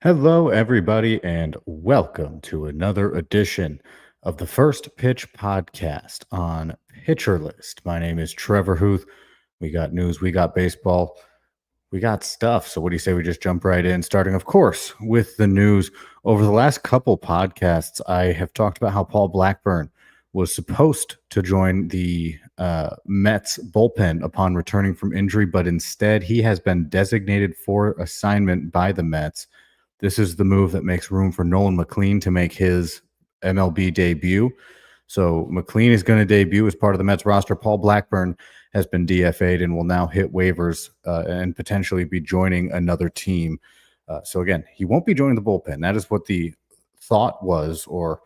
Hello, everybody, and welcome to another edition of the First Pitch Podcast on Pitcher List. My name is Trevor Hooth. We got news, we got baseball, we got stuff. So, what do you say we just jump right in? Starting, of course, with the news. Over the last couple podcasts, I have talked about how Paul Blackburn was supposed to join the Mets bullpen upon returning from injury, but instead he has been designated for assignment by the Mets. This is the move that makes room for Nolan McLean to make his MLB debut. So McLean is going to debut as part of the Mets roster. Paul Blackburn has been DFA'd and will now hit waivers and potentially be joining another team. So again, he won't be joining the bullpen. That is what the thought was, or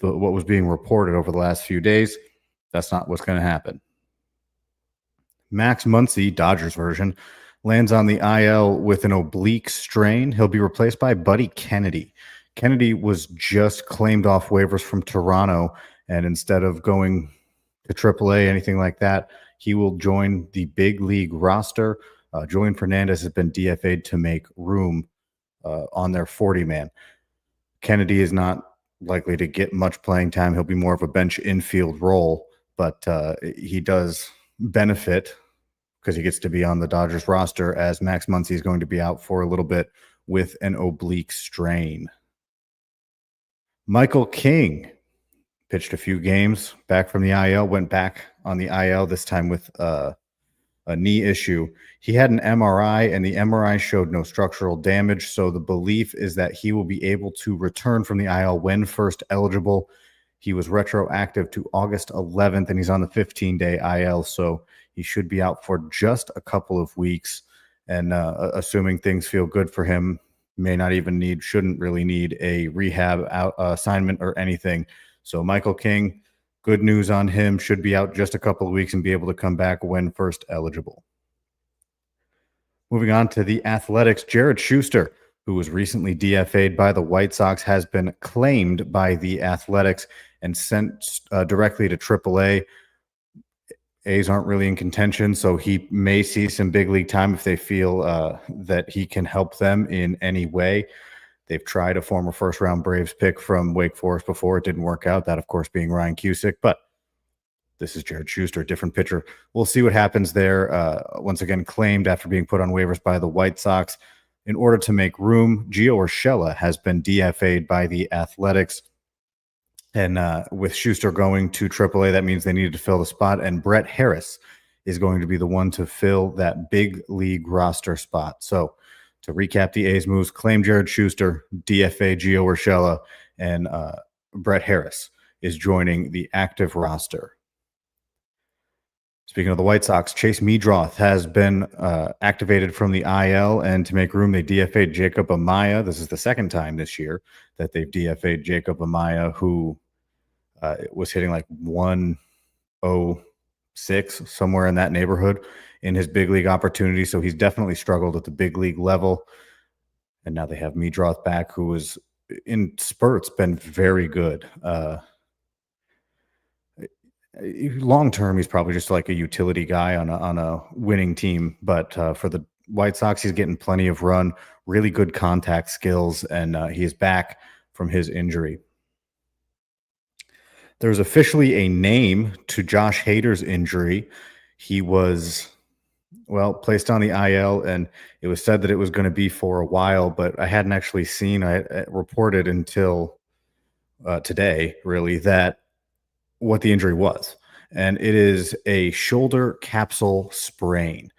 what was being reported over the last few days. That's not what's going to happen. Max Muncy, Dodgers version, lands on the IL with an oblique strain. He'll be replaced by Buddy Kennedy. Kennedy was just claimed off waivers from Toronto, and instead of going to AAA, anything like that, he will join the big league roster. Julian Fernandez has been DFA'd to make room on their 40-man. Kennedy is not likely to get much playing time. He'll be more of a bench infield role, but he does benefit because he gets to be on the Dodgers roster, as Max Muncy is going to be out for a little bit with an oblique strain. Michael King pitched a few games back from the IL, went back on the IL, this time with a knee issue. He had an MRI, and the MRI showed no structural damage, so the belief is that he will be able to return from the IL when first eligible. He was retroactive to August 11th, and he's on the 15-day IL, so he should be out for just a couple of weeks. And assuming things feel good for him, shouldn't really need a rehab assignment or anything. So Michael King, good news on him, should be out just a couple of weeks and be able to come back when first eligible. Moving on to the Athletics, Jared Schuster, who was recently DFA'd by the White Sox, has been claimed by the Athletics and sent directly to AAA. A's aren't really in contention, so he may see some big league time if they feel that he can help them in any way. They've tried a former first-round Braves pick from Wake Forest before. It didn't work out, that, of course, being Ryan Cusick, but this is Jared Schuster, a different pitcher. We'll see what happens there. Once again, claimed after being put on waivers by the White Sox. In order to make room, Gio Urshela has been DFA'd by the Athletics. And with Schuster going to AAA, that means they needed to fill the spot. And Brett Harris is going to be the one to fill that big league roster spot. So to recap the A's moves, claim Jared Schuster, DFA Gio Urshela, and Brett Harris is joining the active roster. Speaking of the White Sox, Chase Meadroth has been activated from the IL, and to make room, they DFA'd Jacob Amaya. This is the second time this year that they've DFA'd Jacob Amaya, who was hitting like 106, somewhere in that neighborhood in his big league opportunity. So he's definitely struggled at the big league level. And now they have Meadroth back, who was in spurts been very good. Long term, he's probably just like a utility guy on a winning team. But for the White Sox, he's getting plenty of run, really good contact skills, and he is back from his injury. There's officially a name to Josh Hader's injury. He was, placed on the IL, and it was said that it was going to be for a while, but I hadn't actually seen, I reported until today, really, that what the injury was. And it is a shoulder capsule sprain.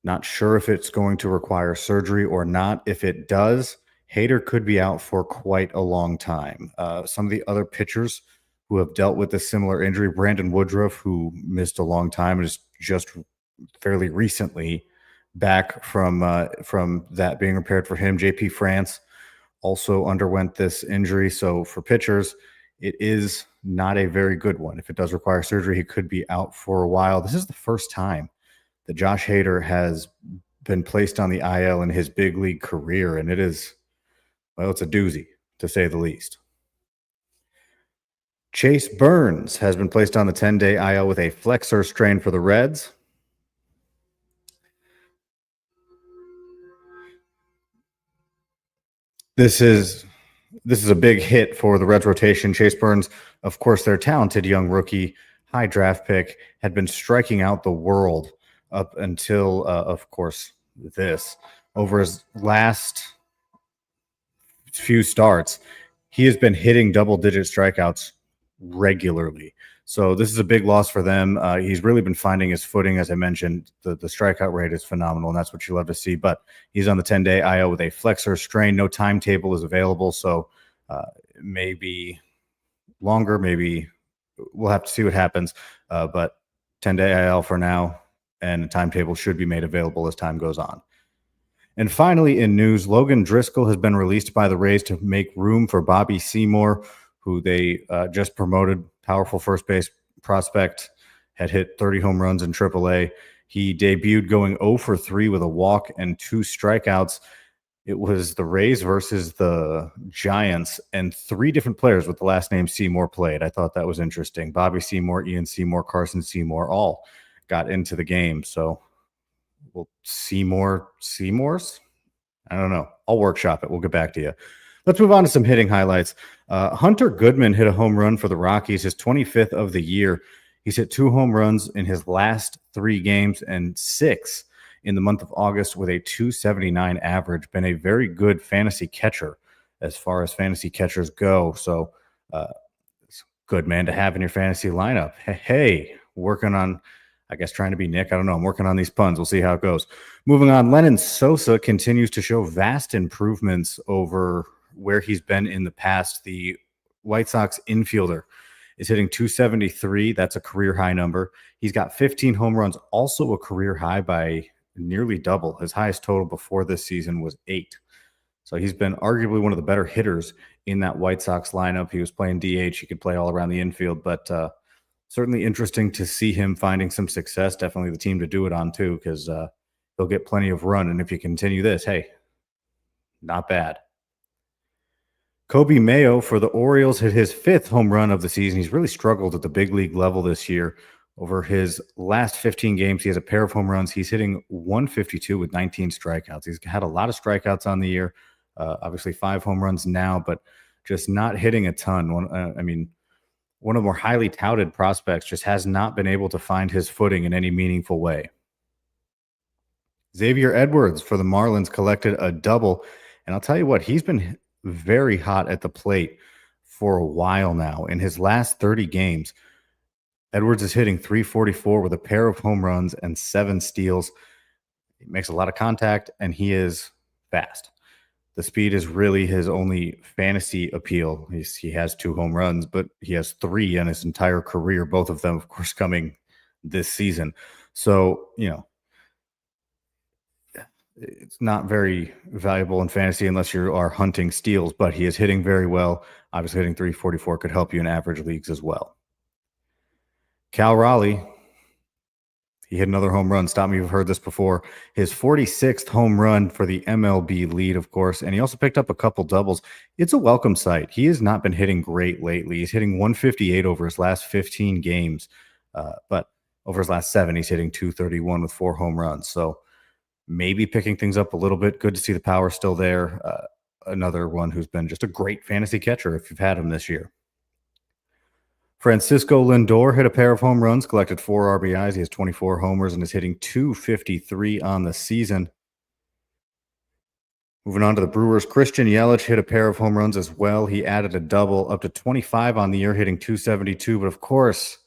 Not sure if it's going to require surgery or not. If it does, Hader could be out for quite a long time. Some of the other pitchers who have dealt with a similar injury, Brandon Woodruff, who missed a long time and is just fairly recently back from that being repaired for him. JP France also underwent this injury. So for pitchers, it is not a very good one. If it does require surgery, he could be out for a while. This is the first time that Josh Hader has been placed on the IL in his big league career, and it is, it's a doozy, to say the least. Chase Burns has been placed on the 10-day IL with a flexor strain for the Reds. This is a big hit for the Reds rotation. Chase Burns, of course, their talented young rookie, high draft pick, had been striking out the world up until, of course, this. Over his last few starts, he has been hitting double-digit strikeouts regularly. So this is a big loss for them. He's really been finding his footing. As I mentioned, the strikeout rate is phenomenal, and that's what you love to see. But he's on the 10-day IL with a flexor strain. No timetable is available, so maybe longer, maybe we'll have to see what happens. But 10-day IL for now, and a timetable should be made available as time goes on. And finally, in news, Logan Driscoll has been released by the Rays to make room for Bobby Seymour, who they just promoted. Powerful first base prospect, had hit 30 home runs in AAA. He debuted going 0 for 3 with a walk and 2 strikeouts. It was the Rays versus the Giants, and 3 different players with the last name Seymour played. I thought that was interesting. Bobby Seymour, Ian Seymour, Carson Seymour all got into the game. So we'll Seymours? I don't know. I'll workshop it. We'll get back to you. Let's move on to some hitting highlights. Hunter Goodman hit a home run for the Rockies, his 25th of the year. He's hit 2 home runs in his last 3 games and 6 in the month of August with a 279 average. Been a very good fantasy catcher as far as fantasy catchers go. So it's a good man to have in your fantasy lineup. Hey, working on, I guess, trying to be Nick. I don't know. I'm working on these puns. We'll see how it goes. Moving on, Lennon Sosa continues to show vast improvements over where he's been in the past. The White Sox infielder is hitting 273. That's a career high number. He's got 15 home runs, also a career high by nearly double. His highest total before this season was 8. So he's been arguably one of the better hitters in that White Sox lineup. He was playing DH. He could play all around the infield, but certainly interesting to see him finding some success. Definitely the team to do it on too, because he'll get plenty of run. And if you continue this, hey, not bad. Kobe Mayo for the Orioles hit his 5th home run of the season. He's really struggled at the big league level this year. Over his last 15 games, he has a pair of home runs. He's hitting 152 with 19 strikeouts. He's had a lot of strikeouts on the year. Obviously 5 home runs now, but just not hitting a ton. One of the more highly touted prospects just has not been able to find his footing in any meaningful way. Xavier Edwards for the Marlins collected a double. And I'll tell you what, he's been very hot at the plate for a while now. In his last 30 games, Edwards is hitting 344 with a pair of home runs and 7 steals. He makes a lot of contact, and he is fast. The speed is really his only fantasy appeal. He has 2 home runs, but he has 3 in his entire career, both of them, of course, coming this season. So, it's not very valuable in fantasy unless you are hunting steals, but he is hitting very well. Obviously, hitting 344 could help you in average leagues as well. Cal Raleigh, he hit another home run. Stop me if you've heard this before. His 46th home run for the MLB lead, of course, and he also picked up a couple doubles. It's a welcome sight. He has not been hitting great lately. He's hitting 158 over his last 15 games, but over his last 7, he's hitting 231 with 4 home runs. So maybe picking things up a little bit. Good to see the power still there. Another one who's been just a great fantasy catcher if you've had him this year. Francisco Lindor hit a pair of home runs, collected 4 RBIs. He has 24 homers and is hitting 253 on the season. Moving on to the Brewers, Christian Yelich hit a pair of home runs as well. He added a double, up to 25 on the year, hitting 272. But of course,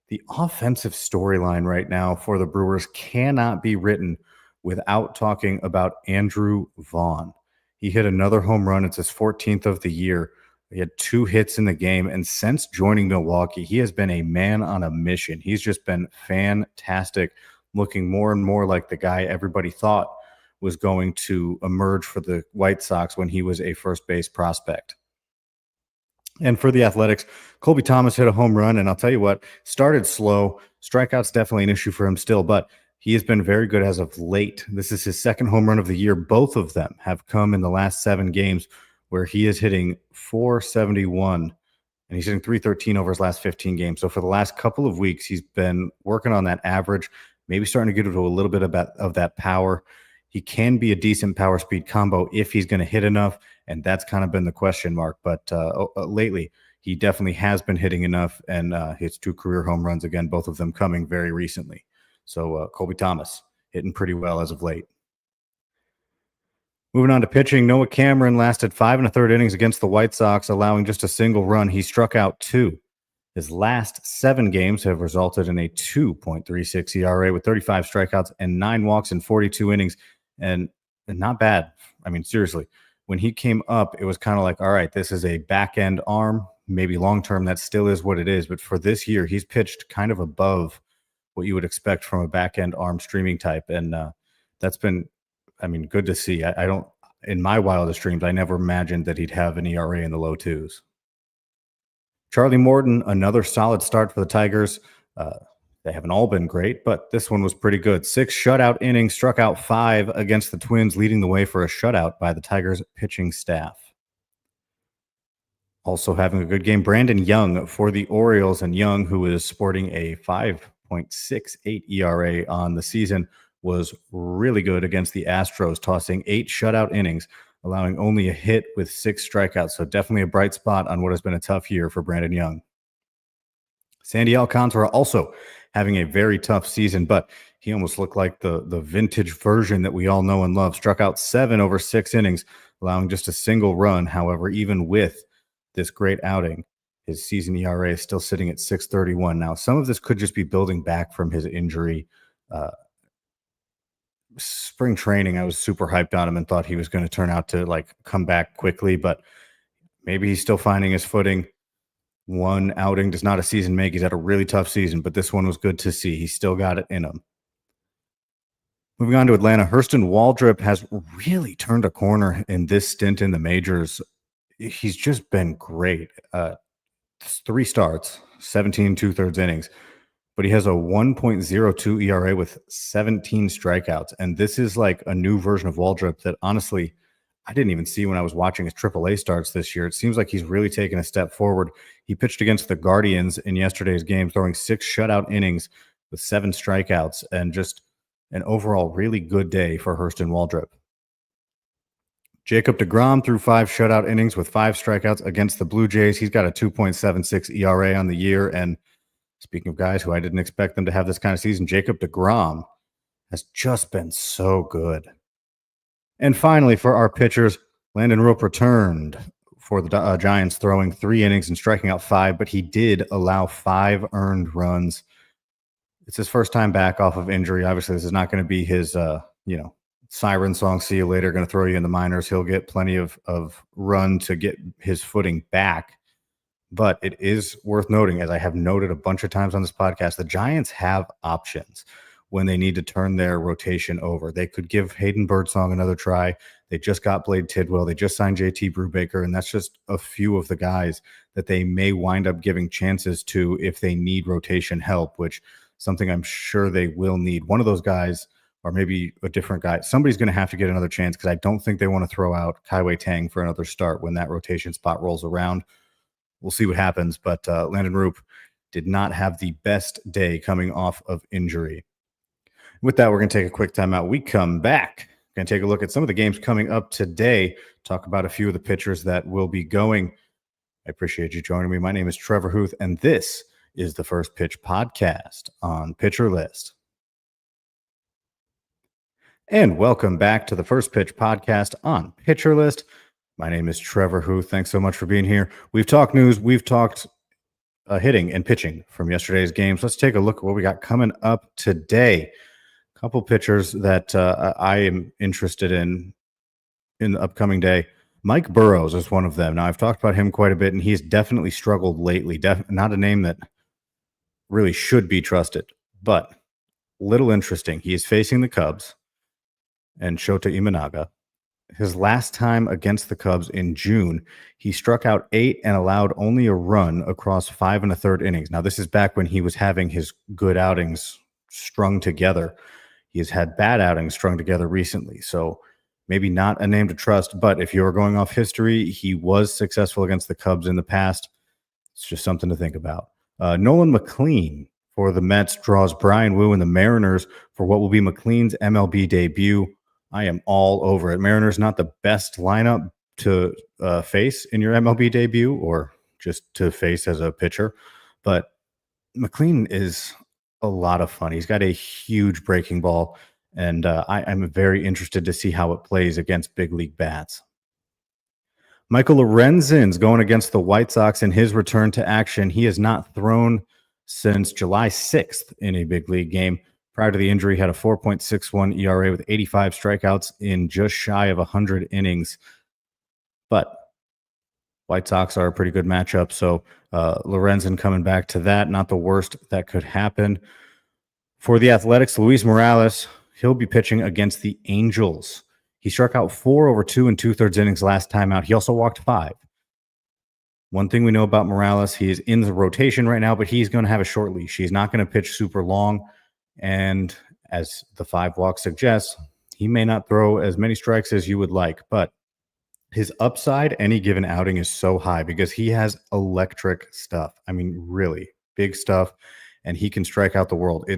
the offensive storyline right now for the Brewers cannot be written without talking about Andrew Vaughn. He hit another home run. It's his 14th of the year. He had 2 hits in the game, and since joining Milwaukee, he has been a man on a mission. He's just been fantastic, looking more and more like the guy everybody thought was going to emerge for the White Sox when he was a first base prospect. And for the Athletics, Colby Thomas hit a home run, and I'll tell you what, started slow. Strikeout's definitely an issue for him still, but he has been very good as of late. This is his 2nd home run of the year. Both of them have come in the last 7 games, where he is hitting 471, and he's hitting 313 over his last 15 games. So for the last couple of weeks, he's been working on that average, maybe starting to get into a little bit of that power. He can be a decent power speed combo if he's going to hit enough. And that's kind of been the question mark. But lately, he definitely has been hitting enough and hits 2 career home runs again, both of them coming very recently. So Colby Thomas hitting pretty well as of late. Moving on to pitching, Noah Cameron lasted 5 1/3 innings against the White Sox, allowing just a single run. He struck out 2. His last 7 games have resulted in a 2.36 ERA with 35 strikeouts and 9 walks in 42 innings. And not bad. I mean, seriously, when he came up, it was kind of like, all right, this is a back end arm. Maybe long term, that still is what it is. But for this year, he's pitched kind of above what you would expect from a back end arm streaming type. And that's been, I mean, good to see. I don't, in my wildest dreams, I never imagined that he'd have an ERA in the low 2s. Charlie Morton, another solid start for the Tigers. They haven't all been great, but this one was pretty good. 6 shutout innings, struck out 5 against the Twins, leading the way for a shutout by the Tigers pitching staff. Also having a good game, Brandon Young for the Orioles, and Young, who is sporting a 5.68 ERA on the season, was really good against the Astros, tossing 8 shutout innings, allowing only a hit with 6 strikeouts. So definitely a bright spot on what has been a tough year for Brandon Young. Sandy Alcantara also having a very tough season, but he almost looked like the vintage version that we all know and love. Struck out 7 over 6 innings, allowing just a single run. However, even with this great outing, his season ERA is still sitting at 6.31. Now, some of this could just be building back from his injury. Spring training, I was super hyped on him and thought he was going to turn out to like come back quickly, but maybe he's still finding his footing. One outing does not a season make. He's had a really tough season, but this one was good to see. He still got it in him. Moving on to Atlanta, Hurston Waldrep has really turned a corner in this stint in the majors. He's just been great. 3 starts, 17 2/3 innings, but he has a 1.02 ERA with 17 strikeouts. And this is like a new version of Waldrep that honestly I didn't even see when I was watching his AAA starts this year. It seems like he's really taken a step forward. He pitched against the Guardians in yesterday's game, throwing 6 shutout innings with 7 strikeouts, and just an overall really good day for Hurston Waldrep. Jacob deGrom threw 5 shutout innings with 5 strikeouts against the Blue Jays. He's got a 2.76 ERA on the year. And speaking of guys who I didn't expect them to have this kind of season, Jacob deGrom has just been so good. And finally, for our pitchers, Landon Rope returned for the Giants, throwing 3 innings and striking out 5, but he did allow 5 earned runs. It's his first time back off of injury. Obviously, this is not going to be his, siren song, see you later, going to throw you in the minors. He'll get plenty of run to get his footing back. But it is worth noting, as I have noted a bunch of times on this podcast, the Giants have options when they need to turn their rotation over. They could give Hayden Birdsong another try. They just got Blade Tidwell. They just signed JT Brubaker, and that's just a few of the guys that they may wind up giving chances to if they need rotation help, which something I'm sure they will need. One of those guys, or maybe a different guy, somebody's going to have to get another chance, because I don't think they want to throw out Kaiwei Tang for another start when that rotation spot rolls around. We'll see what happens, but Landon Roop did not have the best day coming off of injury. With that, we're going to take a quick timeout. We come back. We're going to take a look at some of the games coming up today, talk about a few of the pitchers that will be going. I appreciate you joining me. My name is Trevor Hooth, and this is the First Pitch Podcast on Pitcher List. And welcome back to the First Pitch Podcast on Pitcher List. My name is Trevor Hooth. Thanks so much for being here. We've talked news. We've talked hitting and pitching from yesterday's games. Let's take a look at what we got coming up today. A couple pitchers that I am interested in the upcoming day. Mike Burrows is one of them. Now, I've talked about him quite a bit, and he's definitely struggled lately. Not a name that really should be trusted, but little interesting. He is facing the Cubs and Shota Imanaga. His last time against the Cubs in June, he struck out 8 and allowed only a run across 5 1/3 innings. Now, this is back when he was having his good outings strung together. He has had bad outings strung together recently, so maybe not a name to trust. But if you're going off history, he was successful against the Cubs in the past. It's just something to think about. Nolan McLean for the Mets draws Brian Wu and the Mariners for what will be McLean's MLB debut I am all over it. Mariners not the best lineup to face in your MLB debut or just to face as a pitcher, but McLean is a lot of fun. He's got a huge breaking ball, and I'm very interested to see how it plays against big league bats. Michael Lorenzen's going against the White Sox in his return to action. He has not thrown since July 6th in a big league game. Prior to the injury, had a 4.61 ERA with 85 strikeouts in just shy of 100 innings. But White Sox are a pretty good matchup, so Lorenzen coming back to that, not the worst that could happen. For the Athletics, Luis Morales, he'll be pitching against the Angels. He struck out 4 over 2 and 2/3 innings last time out. He also walked 5. One thing we know about Morales, he is in the rotation right now, but he's going to have a short leash. He's not going to pitch super long. And as the 5 walk suggests, he may not throw as many strikes as you would like, but his upside any given outing is so high because he has electric stuff. I mean, really big stuff, and he can strike out the world.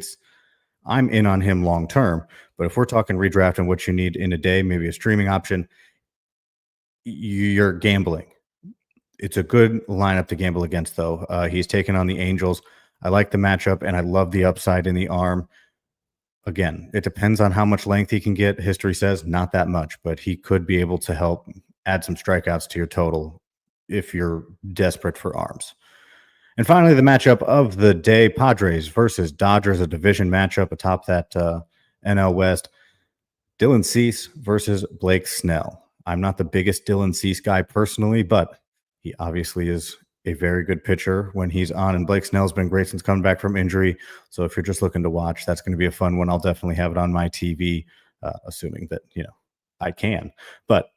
I'm in on him long term, but if we're talking redraft and what you need in a day, maybe a streaming option, you're gambling. It's a good lineup to gamble against, though. He's taken on the Angels. I like the matchup, and I love the upside in the arm. Again, it depends on how much length he can get. History says not that much, but he could be able to help add some strikeouts to your total if you're desperate for arms. And finally, the matchup of the day, Padres versus Dodgers, a division matchup atop that NL West. Dylan Cease versus Blake Snell. I'm not the biggest Dylan Cease guy personally, but he obviously is a very good pitcher when he's on, and Blake Snell's been great since coming back from injury. So if you're just looking to watch, that's going to be a fun one. I'll definitely have it on my TV, assuming that, I can. But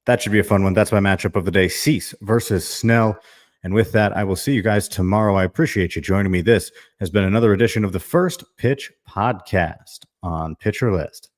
that should be a fun one. That's my matchup of the day, Cease versus Snell. And with that, I will see you guys tomorrow. I appreciate you joining me. This has been another edition of the First Pitch Podcast on Pitcher List.